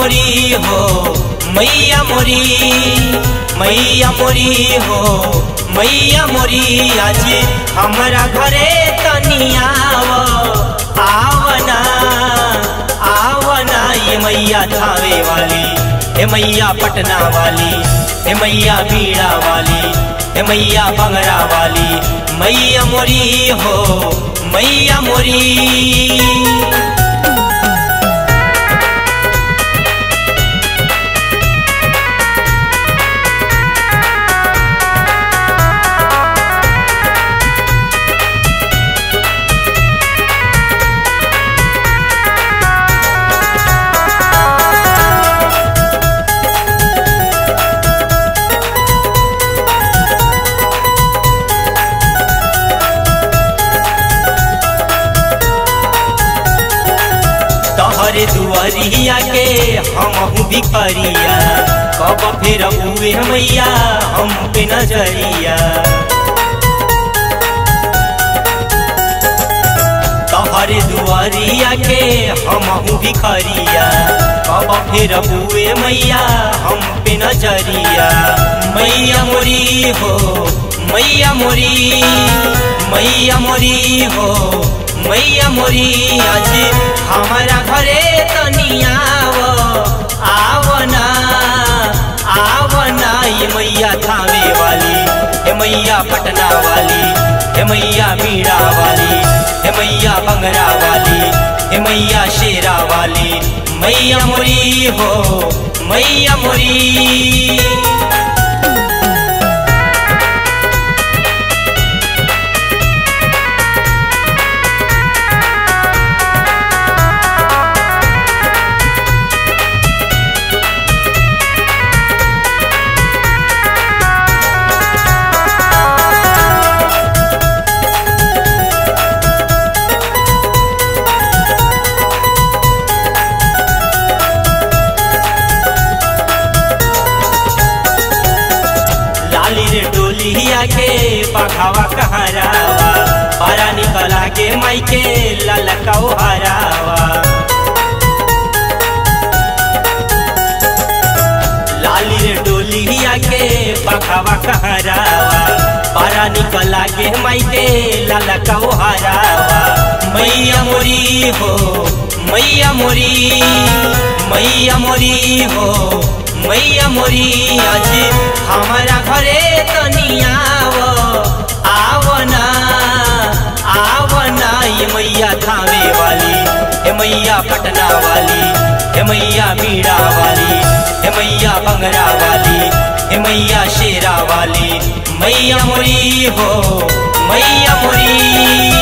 मोरी हो मैया मोरी, मैया मोरी हो मैया मोरी। आज हमारा घरे तनिया आवना आवना। ये मैया थावे वाली, हे मैया पटना वाली, हे मैया बीड़ा वाली, हे मैया बंगरा वाली। मैया मोरी हो मैया मोरी। तोहरे दुआरिया के हम भिखरिया, कब फिर हुए मैया हम पे नजरिया। तोहरे दुआरिया के हम भिखरिया, कब फिर हुए मैया हम पे नजरिया। मैया मोरी हो मैया मोरी, मैया मोरी हो मैया मोरी। आज हमारा घरे तनिया आवना आवना। ये मैया थावे वाली, हे मैया पटना वाली, हे मैया बीड़ा वाली, हे मैया बंगरा वाली, हे मैया शेरा वाली। मैया मोरी हो मैया मोरी। डोलिया के पखावा कहरावा, पारा निकला के माई के ललकाओ हरावा। लाली रे डोलिया के पखावा कहरावा, पारा निकला के माई के ललकाओ हरावा। मैया मोरी हो मैया मोरी, मैया मोरी हो मैया मोरी। आज हमारा घरे तनिया आवना आवना। ये मैया थावे वाली, हे मैया पटना वाली, हे मैया बीड़ा वाली, हे मैया बंगरा वाली, हे मैया शेरा वाली। मैया मोरी हो मैया मोरी।